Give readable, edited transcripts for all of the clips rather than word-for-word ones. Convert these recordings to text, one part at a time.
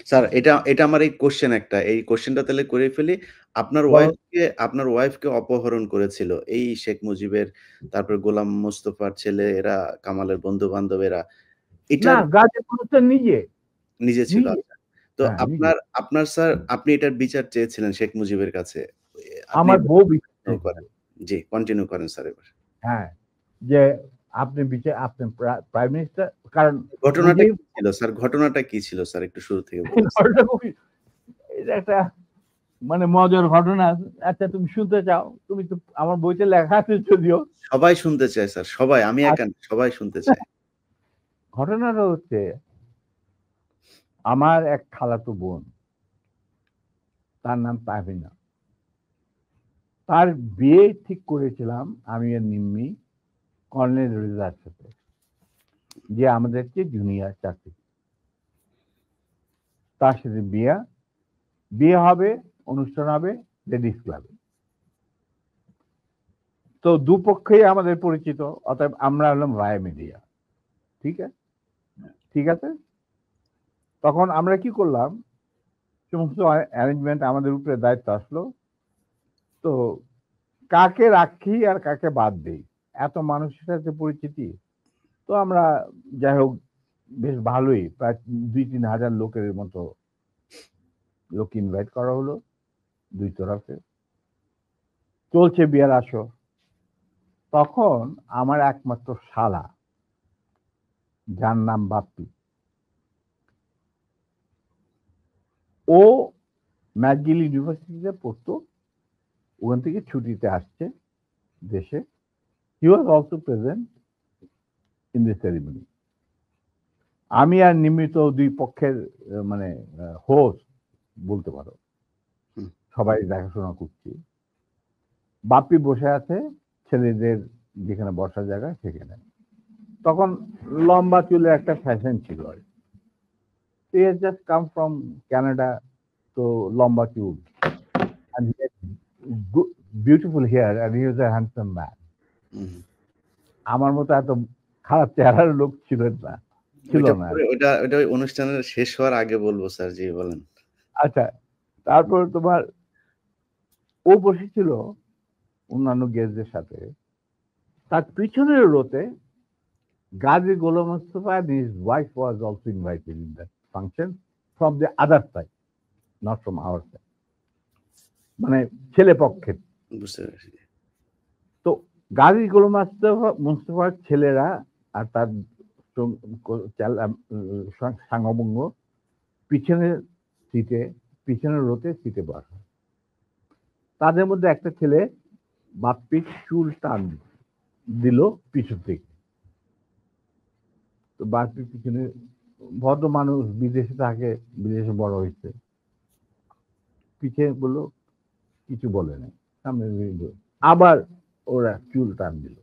Sir এটা এটা আমার এই কোয়েশ্চেন একটা। এই কোয়েশ্চেনটা তাহলে করে ফেলি। আপনার বলো। ওয়াইফকে অপহরণ করেছিল এই শেখ মুজিবের, তারপরে গোলাম মোস্তফার ছেলে এরা, কামালের বন্ধু-বান্ধব এরা। না, এটার গাজী মানুষটা নিজে নিজে ছিল। নিজে আচ্ছা। তো হ্যাঁ, নিজে। আপনার আপনার স্যার আপনি এটার বিচার চেয়েছিলেন শেখ মুজিবের কাছে। আপনি আমার বউ বিচার কন্টিনিউ চেয়েছিল। করেন। জি, কন্টিনিউ করেন স্যার এবার। হ্যাঁ, যে আপনি প্রাইম মিনিস্টার, কারণ ঘটনাটা মুজিব কি ছিল স্যার? ঘটনাটা কি ছিল স্যার? একটু শুরু থেকে বলুন স্যার। ঘটনা খুবই, এটা একটা মানে মজার ঘটনা। আচ্ছা, তুমি শুনতে চাও? তুমি তো, আমার বইতে লেখা আছে যদিও। সবাই শুনতে চায় স্যার। সবাই, আমি আর একা না, সবাই শুনতে চায়। ঘটনাটা হচ্ছে, আমার এক খালাতো বোন, তার নাম তাহমিনা। তার বিয়ে ঠিক করেছিলাম আমি আর নিম্মি কর্নেল রেজার সাথে, যে আমাদের চেয়ে জুনিয়র চাকরি। তার সাথে বিয়ে হবে, অনুষ্ঠান হবে লেডিস ক্লাবে। তো দুপক্ষেই আমাদের পরিচিত, অতএব আমরা হলাম ভায়া মিডিয়া। ঠিক আছে, ঠিক আছে। তখন আমরা কি করলাম, সমস্ত অ্যারেঞ্জমেন্ট আমাদের উপরে দায়িত্ব আসলো। তো কাকে রাখি আর কাকে বাদ দেই, এত মানুষের সাথে পরিচিতি। তো আমরা, যাই হোক, বেশ ভালোই, প্রায় 2-3 হাজার লোকের মতো লোক ইনভাইট করা হলো দুই তরফে। চলছে বিয়ের আসর। তখন আমার একমাত্র শালা, যার নাম বাপ্পি, ও ম্যাকগিল ইউনিভার্সিটিতে পড়তো, ওখান থেকে ছুটিতে আসছে দেশে। He was also present in this ceremony. আমি আর নিমিত দুই পক্ষের মানে হোস্ট বলতে পারো, হুম। সবাই দেখাশোনা করছি। বাপ্পি বসে আছে ছেলেদের যেখানে বসার জায়গা সেখানে। তখন লম্বা চুলের একটা ফ্যাশন ছিল। He has just come from Canada, তো লম্বা চুল, and he had good, beautiful hair, and he was a handsome man. হুম। আমার মতো এত খারাপ চেহারার লোক ছিল ওইটা না। পরে ওইটা ওই অনুষ্ঠানের শেষ হওয়ার আগে বলবো স্যার। জি, বলেন। আচ্ছা, তারপর তোমার ও বসেছিল অন্যান্য গেস্টদের সাথে। তার পিছনের রোতে Gazi Golam Mostafa and his wife was also invited in that function from the other side, not from our side, মানে ছেলে পক্ষের। বুঝতে পেরেছি। তো গাজী গোলাম মোস্তফার ছেলেরা আর তার সাঙ্গবঙ্গ পিছনের সিটে, পিছনের রোতে সিটে বসা। তাদের মধ্যে একটা ছেলে বাপ্পির চুল টান দিল পিছন থেকে। তো বাপ্পির পিছনে, ভদ্র মানুষ, বিদেশে থাকে, বিদেশে বড় হয়েছে, পিছিয়ে বললো, কিছু বলে নাই, সামনে আবার ওরা চুল টান দিল।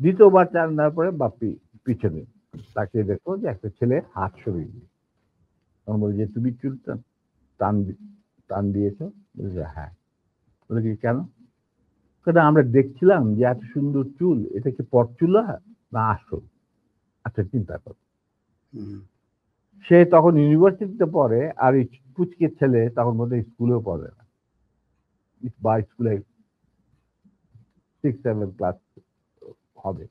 দ্বিতীয়বার টান দেওয়ার পরে বাপ্পি পিছনে তাকে দেখো যে একটা ছেলে হাত সরিয়ে দিল। তখন বলে যে, তুমি চুল টান টান দিয়েছো? বলছে হ্যাঁ। বলে কি কেন? সেটা আমরা দেখছিলাম যে এত সুন্দর চুল, এটা কি পরচুলা না আসল? আচ্ছা, চিন্তা করো। হুম। সে তখন ইউনিভার্সিটিতে পড়ে, আর এই পুচকে ছেলে তখন বোধহয় স্কুলেও পড়ে না, বা স্কুলে 6-7 ক্লাস হবে।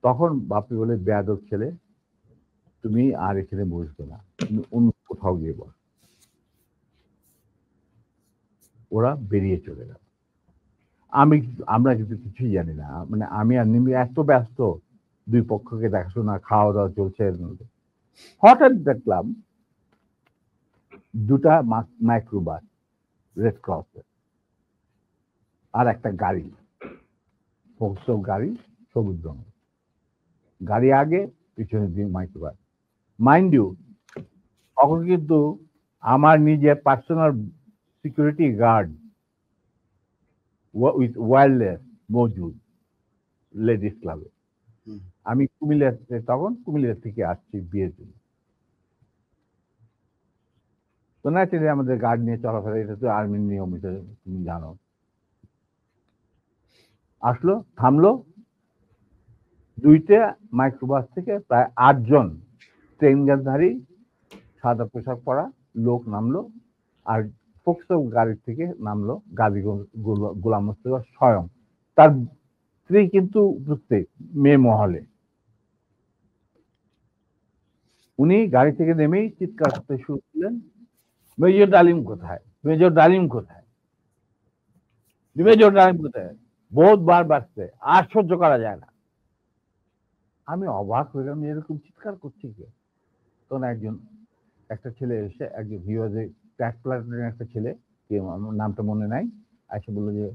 তখন বাপি বলে, বেয়াদব ছেলে, তুমি আর এখানে বসবে না, তুমি অন্য কোথাও গিয়ে বস। ওরা বেরিয়ে চলে গেল। আমরা কিন্তু কিছুই জানি না, মানে আমি আর নিমি এত ব্যস্ত, দুই পক্ষকে দেখাশোনা, খাওয়া দাওয়া চলছে। এর মধ্যে হঠাৎ দেখলাম দুটা মাইক্রোবাস, রেড ক্রসের, আর একটা গাড়ি, ফোকসো গাড়ি, সবুজ রঙের গাড়ি আগে, পিছনে দিয়ে মাইক্রোবাস। মাইন্ড ইউ, তখন কিন্তু আমার নিজের personal security guard with wireless মজুদ লেডিস ক্লাবে। হুম। আমি তখন কুমিল্লা থেকে আসছি বিয়ের জন্য। তো ন্যাচারালি আমাদের গার্ড নিয়ে চলাফেরা, এটা তো আর্মির নিয়ম, এটা তুমি জানো। আসলো, থামলো, দুইটা মাইক্রোবাস থেকে প্রায় 8 জন ট্রেন গানধারী সাদা পোশাক পরা লোক নামলো, আর ফোকসো গাড়ির থেকে নামলো গাজী গোলাম মোস্তফা স্বয়ং। তার স্ত্রী কিন্তু উপস্থিত মেয়ে মহলে। উনি গাড়ি থেকে নেমেই চিৎকার করতে শুরু করলেন, মেজর ডালিম কোথায়, মেজর ডালিম কোথায়, মেজর ডালিম কোথায়। বহুতবার বাড়ছে, আর সহ্য করা যায় না। আমি অবাক হয়ে গেলাম, এরকম চিৎকার করছে কে? তখন একটা ছেলে এসে, একজন হিওয়াজে ট্র্যাক প্লাটুনের একটা ছেলে, কে আমার নামটা মনে নাই, এসে বললো যে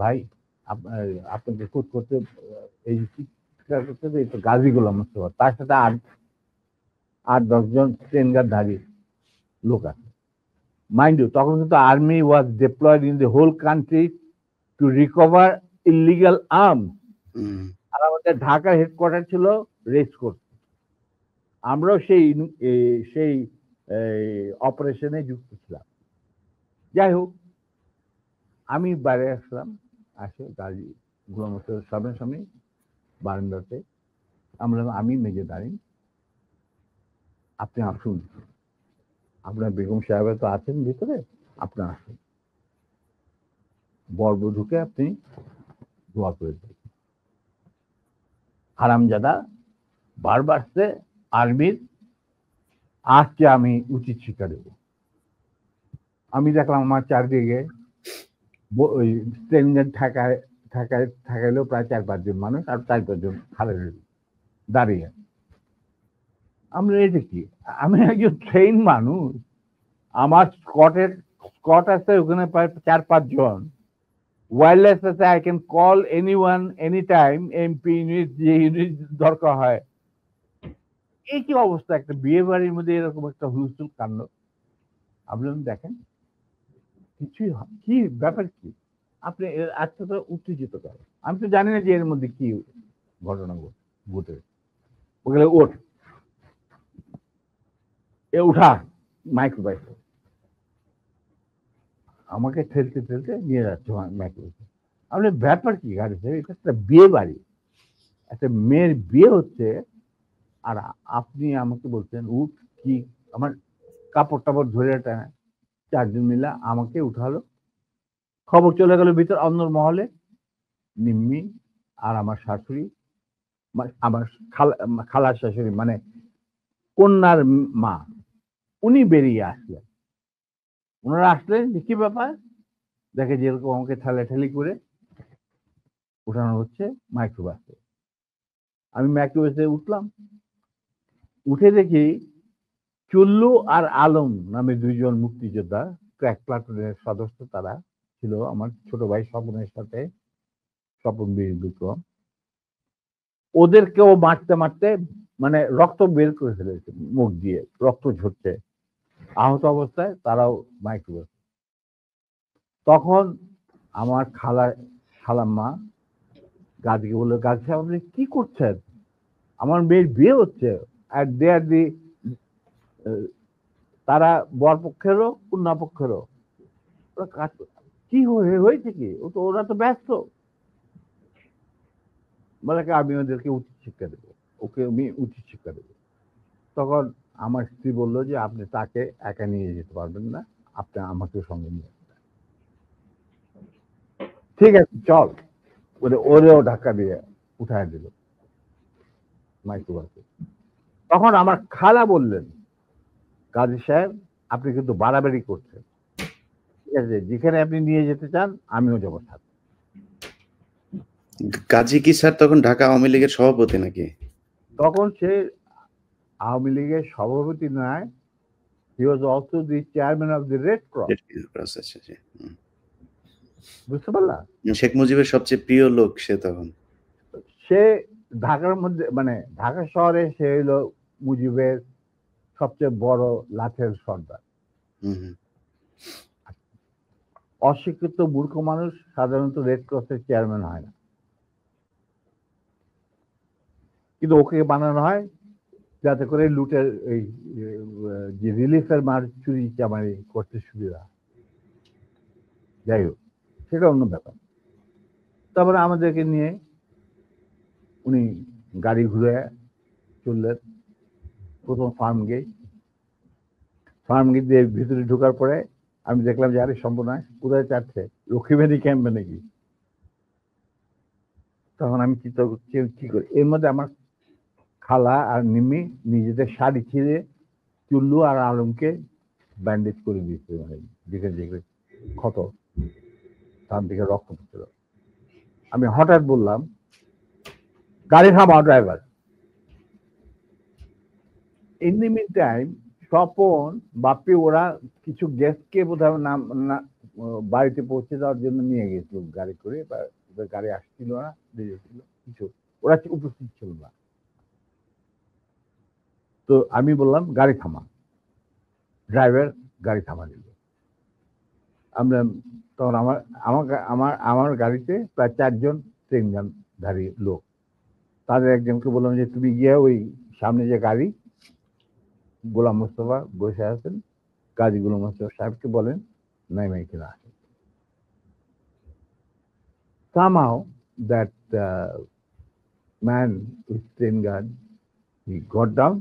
ভাই আপনাকে খুঁজ করতে এই চিৎকার করতে এই তো গাজী গোলাম মোস্তফা, তার সাথে 8-10 জন ট্রেন গার্ডধারী লোক আছে। মাইন্ড ইউ, তখন কিন্তু army was deployed in the whole country to recover illegal arms. আর আমাদের ঢাকার হেডকোয়ার্টার ছিল রেস কোর্স। আমরাও সেই অপারেশনে যুক্ত ছিলাম। যাই হোক, আমি বাইরে আসলাম, আসে গাড়ি গোলাম মোস্তফার সামনাসামনি বারান্দাতে। আমি মেজর ডালিম, আপনি আসুন, আপনার বেগম সাহেব তো আছেন ভিতরে, আপনি আসুন, বরবধূকে আপনি দোয়া করে দেন। হারামজাদা বারবার সে আর্মির, আজকে আমি উচিত শিক্ষা দেব। আমি দেখলাম আমার চারদিকে ওই ট্রেনের ঠাকাইলেও প্রায় 4-5 জন মানুষ, আর 4-5 জন খালে দাঁড়িয়ে। আমরা এই দেখি, আমি একজন ট্রেন মানুষ, আমার স্কট আছে ওখানে প্রায় 4-5 জন, ওয়্যারলেস আছে, I can call anyone any time, MP unit, যে ইউনিট দরকার হয়। এই কি অবস্থা, একটা বিয়ে বাড়ির মধ্যে এরকম একটা হুলস্থুল কাণ্ড। আপনি দেখেন কিছুই কি ব্যাপার, কি আপনি আজকে উত্তেজিত করেন। আমি তো জানি না যে এর মধ্যে কি ঘটনা ঘটে। ওগুলো ওঠ, এ উঠা, মাইক্রোবাইস আমাকে ঠেলতে ঠেলতে নিয়ে যাচ্ছে মাইক্রোবাইস। আপনি ব্যাপার কি গাড়িতে, এটা একটা বিয়ে বাড়ি, একটা মেয়ের বিয়ে হচ্ছে, আর আপনি আমাকে বলছেন উঠ, কি আমার কাপড় টাপড় ধরে টানা 4 জন মিলা আমাকে উঠালো। খবর চলে গেল ভিতর অন্দর মহলে। নিম্মি আর আমার শাশুড়ি, আমার খালার শাশুড়ি মানে কন্যার মা, উনি বেরিয়ে আসলেন। ওনারা আসলেন যে কি ব্যাপার, দেখে যেরকম আমাকে ঠেলাঠেলি করে উঠানো হচ্ছে মাইক্রোবাসে। আমি মাইক্রোবাসে উঠলাম, উঠে দেখি চুল্লু আর আলম নামে 2 জন মুক্তিযোদ্ধা, ক্র্যাক প্লাটুনের সদস্য, তারা ছিল আমার ছোট ভাই স্বপনের সাথে, স্বপন বীর বিক্রম। ওদেরকেও মারতে মারতে মানে রক্ত বের করে ফেলেছে, মুখ দিয়ে রক্ত ঝরছে, আহত অবস্থায় তারাও মাইক্রোবাস। তখন আমার খালাম্মা গাজীকে বললো, গাজী সাহেব আপনি কি করছেন, আমার মেয়ের বিয়ে হচ্ছে, আর দে আর দি, তারা বর পক্ষেরও কন্যা পক্ষেরও কি হয়েছে কি, ওরা তো ব্যস্ত। বলে আমি ওদেরকে উচিত শিক্ষা দেবো, ওকে আমি উচিত শিক্ষা দেবো। তখন আমার স্ত্রী বললো যে আপনি তাকে একা নিয়ে যেতে পারবেন না, আপনি আমাকে সঙ্গে নিয়ে আসবেন। ঠিক আছে চল, ওরেও ধাক্কা দিয়ে উঠায় দিল মাইক্রোবাসে। তখন আমার খালা বললেন, গাজী সাহেব আপনি কিন্তু বাড়াবাড়ি করছেন, ঠিক আছে, যেখানে আপনি নিয়ে যেতে চান আমিও যাবো সাথে। গাজী কি স্যার তখন ঢাকা আওয়ামী লীগের সভাপতি নাকি? তখন সে আওয়ামী লীগের সভাপতি নয়, he was also the chairman of the Red Cross. বুঝতে পারলাম, শেখ মুজিবের সবচেয়ে প্রিয় লোক সে তখন। সে ঢাকার মধ্যে মানে ঢাকা শহরে সে হলো মুজিবের সবচেয়ে বড় লাঠের সর্দার। অশিক্ষিত মূর্খ মানুষ সাধারণত রেড ক্রসের চেয়ারম্যান হয় না, কিন্তু ওকে বানানো হয় যাতে করে লুটের এই যে রিলিফের মার চুরি চামারি করতে সুবিধা। যাই হোক, সেটা অন্য ব্যাপার। তারপরে আমাদেরকে নিয়ে উনি গাড়ি ঘুরে চললেন প্রথম ফার্ম গেট, ফার্ম গেট দিয়ে ভিতরে ঢোকার পরে আমি দেখলাম যে আরে সম্পূর্ণ কোথায় চাচ্ছে লক্ষ্মীবাড়ি ক্যাম্পে নাকি। তখন আমি চিন্তা করছি কি করি, এর মধ্যে আমার খালা আর নিম্মি নিজেদের শাড়ি ছিঁড়ে চুল্লু আর আলমকে ব্যান্ডেজ করে দিয়েছে, মানে যেখানে যেখানে ক্ষত তার দিকে রক্ত পড়ছিল। আমি হঠাৎ বললাম গাড়ি থামাও driver. In the mean time Swapan Bapi ওরা কিছু গেস্টকে বোধহয় নাম বাড়িতে পৌঁছে দেওয়ার জন্য নিয়ে গেছিল গাড়ি করে, বা ওদের গাড়ি আসছিল না, ছিল কিছু, ওরা উপস্থিত ছিল না। তো আমি বললাম গাড়ি থামা, ড্রাইভার গাড়ি থামা দিল। আমরা তখন আমার গাড়িতে প্রায় 4 জন ট্রেন গানধারী লোক, তাদের একজনকে বললাম যে তুমি গিয়ে ওই সামনে যে গাড়ি গোলাম মোস্তফা বসে আছেন, গাজী গোলাম মোস্তফা সাহেবকে বলেন নাই কিনা আসেন। Somehow that man with train guard, he got down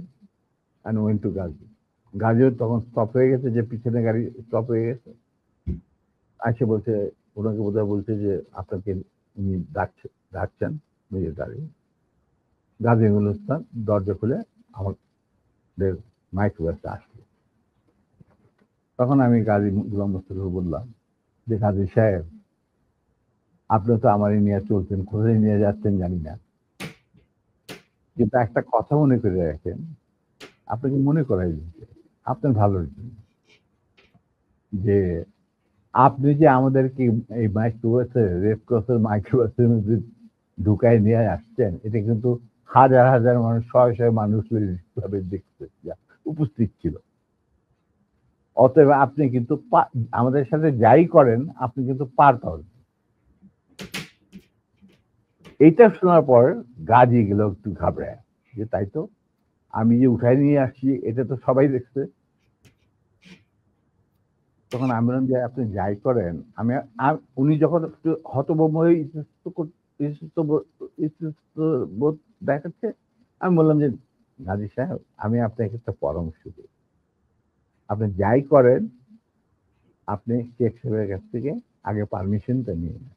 and went to Gazi. গাজীও তখন স্টপ হয়ে গেছে, যে পিছনে গাড়ি স্টপ হয়ে গেছে। আসে বলছে, ওনাকে বোধহয় বলছে যে আপনাকে উনি ডাকছেন নিজের গাড়ি। গাজী গুলিস্তান দরজা খুলে আমাদের মাইক্রোবাসে আসলো। তখন আমি গাজী গোলাম মোস্তফাকে বললাম যে গাজী সাহেব, আপনি তো আমারই নিয়ে চলছেন, কোথায় নিয়ে যাচ্ছেন জানি না, কিন্তু একটা কথা মনে করে রাখেন, আপনাকে মনে করাই দিচ্ছে আপনার ভালোর জন্য, যে আপনি যে আমাদেরকে এই মাইক্রোবাসে রেড ক্রসের মাইক্রোবাসের মধ্যে ঢুকায় নিয়ে আসছেন, এটা কিন্তু হাজার হাজার মানুষ, শয়ে শয়ে মানুষ দেখতে উপস্থিত ছিল। অতএব আপনি কিন্তু আমাদের সাথে যাই করেন আপনি কিন্তু পার পাবেন। এইটা শোনার পর গাজী গেল একটু ঘাবড়ায়, যে তাই তো, আমি যে উঠাই নিয়ে আসছি এটা তো সবাই দেখছে। তখন আমি বললাম যে আপনি যাই করেন, উনি যখন একটু হতভম্ব হয়ে বোধ দেখাচ্ছে, আমি বললাম যে গাজী সাহেব, আমি আপনাকে একটা পরামর্শ দিই, আপনি যাই করেন আপনি শেখ সাহেবের কাছ থেকে আগে পারমিশনটা নিয়ে নেন,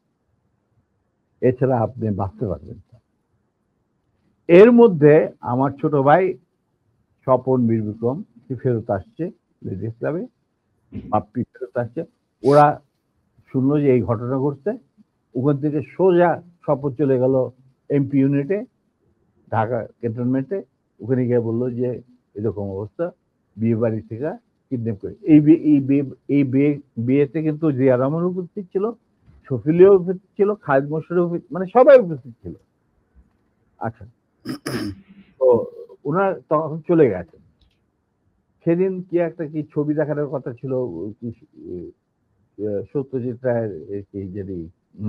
এছাড়া আপনি বাঁচতে পারবেন না। এর মধ্যে আমার ছোট ভাই স্বপন বীর বিক্রম ফেরত আসছে লেডিস ক্লাবে, বাপ্পি ফেরত আসছে। ওরা শুনলো যে এই ঘটনা ঘটছে, ওখান থেকে সোজা স্বপন চলে গেল এমপি ইউনিটে, ঢাকা ক্যান্টনমেন্টে। ওখানে গিয়ে বললো যে এরকম অবস্থা, বিয়ে বাড়ি থেকে কিডন্যাপ করে। এই বিয়েতে কিন্তু জিয়া রহমান উপস্থিত ছিল, শফিলিও উপস্থিত ছিল, খালেদ মোশাররফ, মানে সবাই উপস্থিত ছিল। আচ্ছা, তো ওনারা তখন চলে গেছেন। সেদিন কি একটা কি ছবি দেখানোর কথা ছিল, সত্যজিৎ রায়ের কি যদি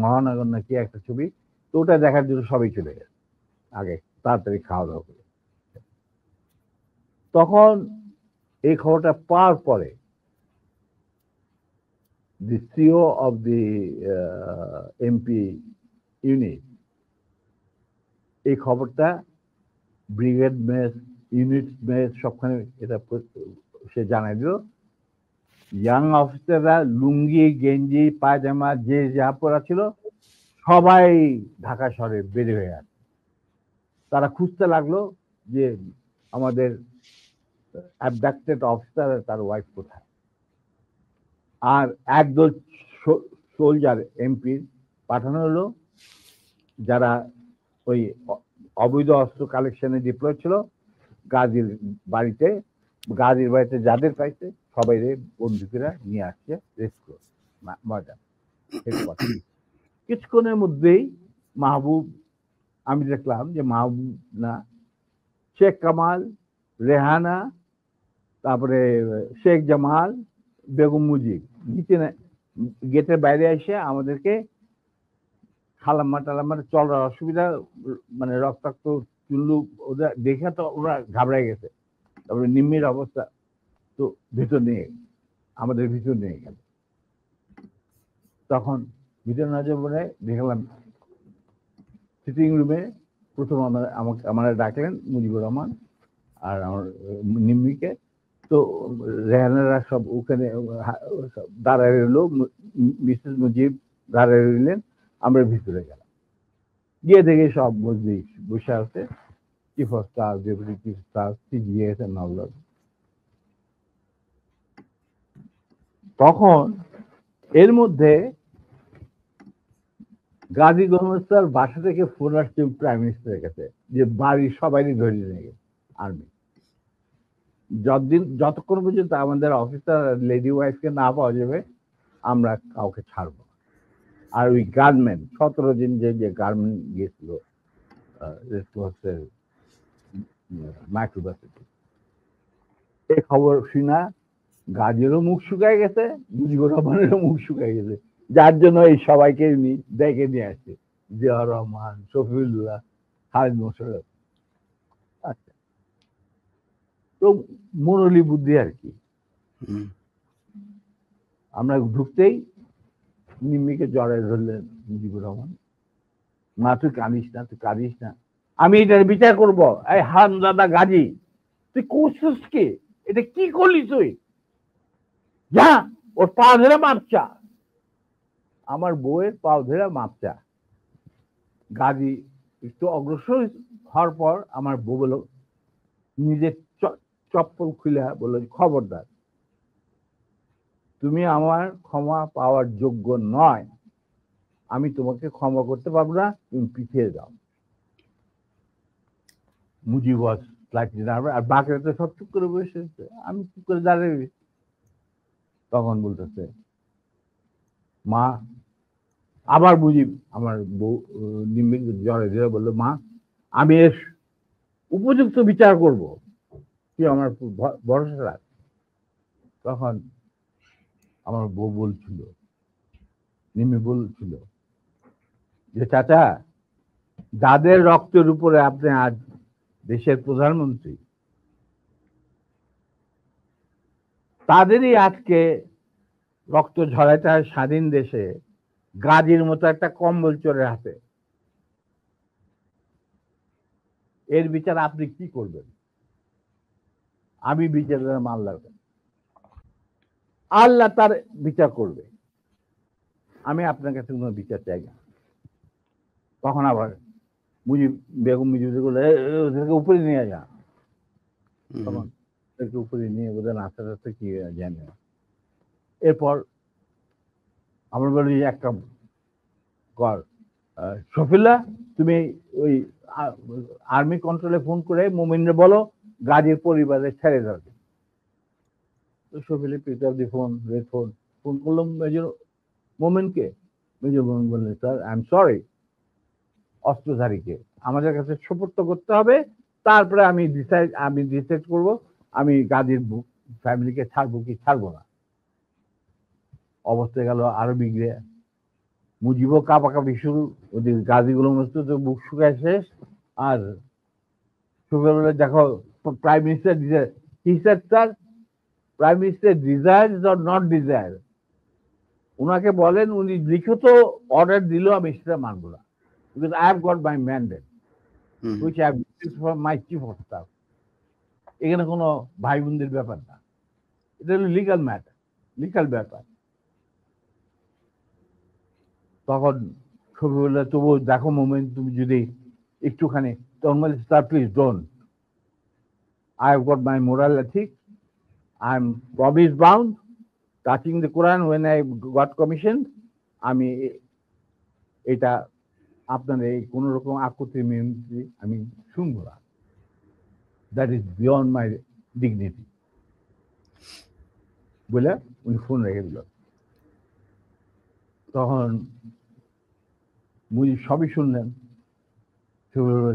মহানগর না কি একটা ছবি, তো ওটা দেখার জন্য সবাই চলে গেছে আগে তাড়াতাড়ি খাওয়া দাওয়া করে। তখন এই খবরটা পাওয়ার পরে the CEO of the MP unit এই খবরটা ব্রিগেড মেস, ইউনিট মেস সবখানে এটা সে জানাই দিল। ইয়াং অফিসাররা লুঙ্গি গেঞ্জি পায়জামা যে যা পরা ছিল সবাই ঢাকা শহরে বেরিয়ে হয়ে আছে। তারা খুঁজতে লাগলো যে আমাদের অ্যাবডাক্টেড অফিসার তার ওয়াইফ কোথায়। আর একদল সোলজার এমপির পাঠানো হলো, যারা ওই অবৈধ অস্ত্র কালেকশনে ডিপ্লয় ছিল, গাজীর বাড়িতে যাদের পাইছে সবাই বন্দুকেরা নিয়ে আসছে রেস্কিউ ময়দান। কিছুক্ষণের মধ্যেই মাহবুব, আমি দেখলাম যে মাহবুব না, শেখ কামাল, রেহানা, তারপরে শেখ জামাল, বেগম মুজিব নিচে গেটের বাইরে এসে আমাদেরকে খালাম্মা টালাম্মা চলার অসুবিধা, মানে রক্তাক্ত চুল্লু, ওদের দেখে তো ওরা ঘাবড়ায় গেছে। তারপরে নিম্মির অবস্থা তো ভিতর নিয়ে আমাদের ভিতর নিয়ে গেল। তখন ভিতর না যাবো দেখলাম সিটিং রুমে প্রথম আমাকে ডাকলেন মুজিবুর রহমান আর আমার নিম্মিকে। তো তো রেহানারা সব ওখানে দাঁড়ায় রইলো, মিসেস মুজিব দাঁড়ায় রইলেন, আমরা ভিতরে গেলাম, গিয়ে দেখে সব মজলিস বসে আছে, chief of staff, deputy chief staff, CGS and all that. তখন এর মধ্যে গাজী গোলমস্তার বাসা থেকে ফোন আসছে প্রাইম মিনিস্টারের কাছে যে বাড়ির সবাই ধরে নিয়ে গেছে আর্মি। যতক্ষণ পর্যন্ত আমাদের অফিসার লেডি ওয়াইফকে না পাওয়া যাবে আমরা কাউকে ছাড়ব না। আর ওই গার্মেন্ট 17 জন যে গার্মেন্ট গিয়েছিল মাইক্রোবাসে, এই খবর শুনা গাজীরও মুখ শুকায় গেছে, মুজিবুর রহমানেরও মুখ শুকায় গেছে, যার জন্য এই সবাইকে ডেকে নিয়ে আসছে, জিয়াউর রহমান, শফিউল্লাহ, খালেদ মোশাররফ। আচ্ছা, তো মুরলী বুদ্ধি আর কি। আমরা ঢুকতেই নিম্মিকে জড়ায় ধরলেন মুজিবুর রহমান, মা তুই কাঁদিস না, তুই কাঁদিস না, আমি এটার বিচার করব। এই হারামজাদা গাজী, তুই করছিস কি? এটা কি করলি তুই? যা ওর পা ধরে মাপ চা। আমার বউয়ের পা ধরে মাপ চা। গাজী একটু অগ্রসর হওয়ার পর আমার বউ বলল, নিজের চপ্পল খুলে বলল, খবরদার, তুমি আমার ক্ষমা পাওয়ার যোগ্য নয়, আমি তোমাকে ক্ষমা করতে পারবো না, তুমি পিছিয়ে যাও। মুজিব আর বাকিরা তো সব চুপ করে বসে, আমি চুপ করে দাঁড়িয়ে। তখন বলতেছে মা, আবার মুজিব আমার বউ নিম্মিক জড়ে ধরে বললো, মা আমি এর উপযুক্ত বিচার করব, তুই আমার ভরসা রাখ। তখন আমার বউ বলছিল, নিম্মি বলছিল যে চাচা, যাদের রক্তের উপরে আপনি আজ দেশের প্রধানমন্ত্রী, তাদেরই আজকে রক্ত ঝরাইতে হয় স্বাধীন দেশে গাজীর মতো একটা কম্বল চোরের হাতে। এর বিচার আপনি কি করবেন? আমি বিচার দিলাম আল্লাহর কাছে, আল্লাহ তার বিচার করবে, আমি আপনার কাছে কোনো বিচার চাই না। তখন আবার বেগম ওদেরকে উপরে নিয়ে যা। তখন ওদেরকে উপরে নিয়ে ওদের আস্তে আস্তে কি জানে। এরপর আমরা বলি একটা কর, শফিল্লাহ তুমি ওই আর্মি কন্ট্রোলে ফোন করে মোমিনরে বলো গাজীর পরিবারে ছেড়ে যাবে। শফিলে পিক আপ দি ফোন, ফোন করলাম মেজর মোমেনকে। মেজর মোমেন বললেন, স্যার আই এম সরি, অস্ত্রধারীকে আমাদের কাছে সুপর্দ করতে হবে, তারপরে আমি ডিসাইড করব আমি গাজীর ফ্যামিলিকে ছাড়বো কি ছাড়বো না। অবস্থা গেল আরো বিগড়ে, মুজিবও কাঁপাকাঁপি শুরু, ওদের গাজীগুলো মস্ত তো বুক শুকায় শেষ। আর সকালবেলা দেখো প্রাইম মিনিস্টার ডিজায়ার, কি sir prime minister desires or not desire, ওনাকে বলেন উনি লিখিত অর্ডার দিল, আমি সেটা মানবো না, because I have got my mandate which I have received from my chief of staff. এখানে কোনো ভাই বোনদের ব্যাপার না, এটা হলো লিগাল ম্যাটার, লিগাল ব্যাপার। তখন ছবি বললে, তবু দেখো মোমেন্ট, তুমি যদি একটুখানি, তখন বলে sir please don't, I have got my moral ethics, I am promise bound, touching the Quran when I got commissioned, আমি এটা আপনার এই কোন রকম আকুতি মিনতি আমি শুনবো না, that is beyond my dignity বলে উনি ফোন রেখে দিল। তখন মুজিব সবই শুনলেন,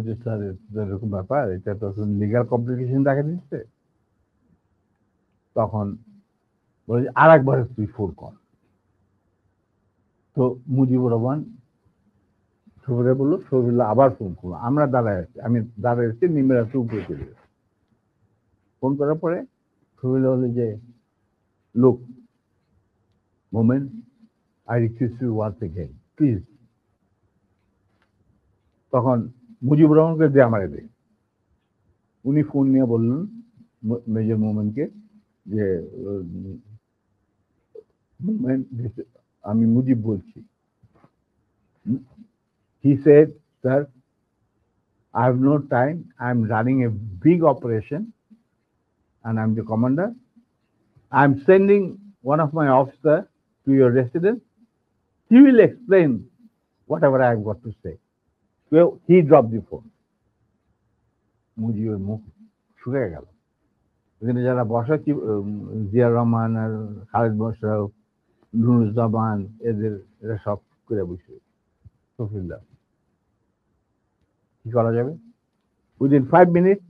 যে স্যার এরকম ব্যাপার, এটা তো লিগাল কমপ্লিকেশন দেখা দিচ্ছে। তখন বলে আর একবার তুই ফোন কর। তো মুজিবুর রহমান শফিরা বললো, শফিউল্লাহ আবার ফোন করলো, আমরা দাঁড়ায় আছি, আমি দাঁড়ায় আছি, নিমের হাতে উপরে চলে গেছে। ফোন করার পরে শফিউল্লাহ বলে যে, লোক moment, I request you once again please. তখন মুজিবুর রহমানকে দে আমারে দে। উনি ফোন নিয়ে বললেন মেজর মোমেনকে, যে আমি মুজিব বলছি। He said, sir, I have no time. I'm running a big operation and I'm the commander. I'm sending one of my officers to your residence. He will explain whatever I've got to say. Well, he dropped the phone. মুজিবের মুখ শুকিয়ে গেল। এখানে যারা বসা জিয়া রহমান আর খালেদ মোশাররফ, নুরুজ্জামান, এরা সব করে বসে তফিল্লা কি করা যাবে? Within 5 minutes,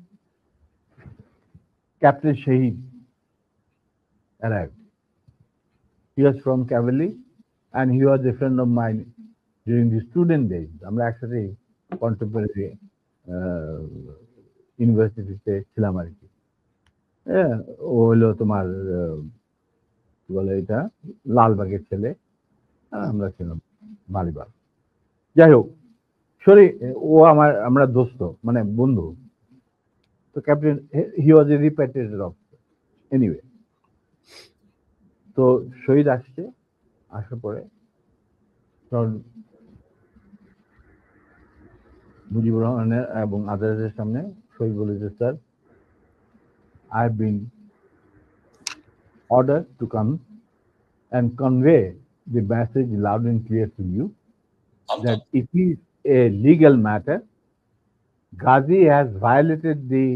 Captain Shahid arrived. He was from cavalry and he was a friend of mine during the student days. আমরা একসাথে কন্টেম্পোরারি ইউনিভার্সিটিতে ছিলাম আর কি। হ্যাঁ, ও হলো তোমার কি বলে এটা লালবাগের ছেলে, আর আমরা ছিলাম মালিবাগ। যাই হোক, ও আমরা দোস্ত, মানে বন্ধু। তো ক্যাপ্টেন, হি ওয়াজ এ রিপ্যাট্রিয়েটেড অফিসার এনিওয়ে। তো শহীদ আসছে, আসার পরে মুজিবুর রহমানের এবং আদালতের সামনে শহীদ বলেছে, sir, I have been ordered to come and convey the message loud and clear to you that it is a legal matter. Ghazi has violated the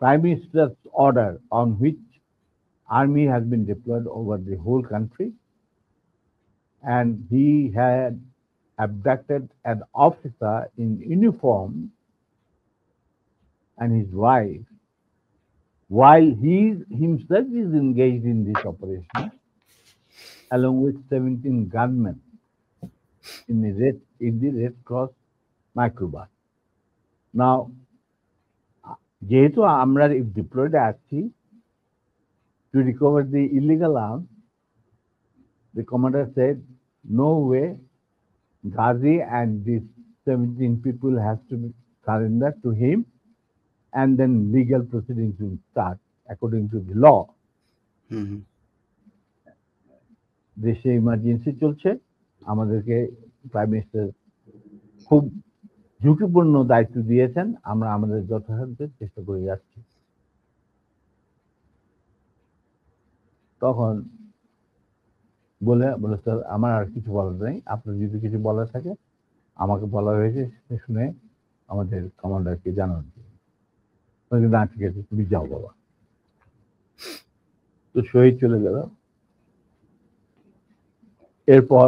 Prime Minister's order on which army has been deployed over the whole country, and he had abducted an officer in uniform and his wife while he himself is engaged in this operation along with 17 gunmen in the Red Cross microbus. Now, যেহেতু আমরা deployed আছি to recover the illegal arms, the commander said, no way, Ghazi and these 17 people has to be surrendered to him, and then legal proceedings will start according to the law. দেশে emergency চলছে, আমাদেরকে prime minister খুব ঝুঁকিপূর্ণ দায়িত্ব দিয়েছেন, আমরা আমাদের যথাসাধ্য চেষ্টা করে যাচ্ছি। তখন বলে স্যার, আমার আর কিছু বলার নেই, আপনার যদি কিছু বলার থাকে আমাকে বলা হয়েছে শুনে আমাদের কমান্ডারকে জানান। না, ঠিক আছে, তুমি যাও বাবা। তো শহীদ চলে গেল। এরপর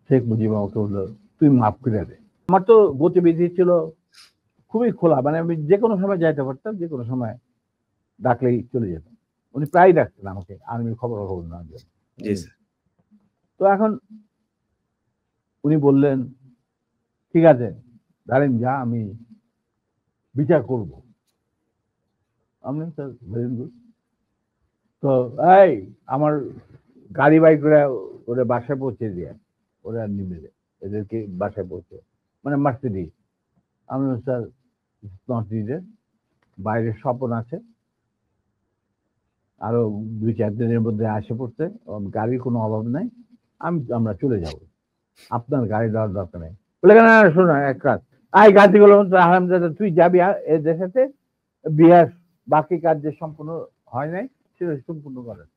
শেখ মুজিব আমাকে বললো, তুই মাফ করে দে। আমার তো গতিবিধি ছিল খুবই খোলা, মানে আমি যে কোনো সময় যাইতে পারতাম, যে কোনো সময় ডাকলেই চলে যেতাম। উনি প্রায় ডাকতেন আমাকে আর্মির খবর না। তো এখন উনি বললেন, ঠিক আছে দাঁড়েন, যা, আমি বিচার করব। আমি স্যার ভেরি গুড। তো এই আমার গাড়ি বাইক করে ওরা বাসায় পৌঁছে দিয়ে, ওরা নিবে এদেরকে বাসায় পৌঁছে, মানে মার্সিডিজ। আমি স্যার নট নিডেড, বাইরে স্বপন আছে, আরো 2-4 দিনের মধ্যে আসে পড়তে, গাড়ির কোনো অভাব নাই, আমরা চলে যাব, আপনার গাড়ি দেওয়ার দরকার নেই। বলে কেন, শোনো এক কাজ, আই গাড়িগুলো আহমদাদা তুই যাবি এদের সাথে, বিহার বাকি কাজ যে সম্পূর্ণ হয় নাই সেটা সম্পূর্ণ করার।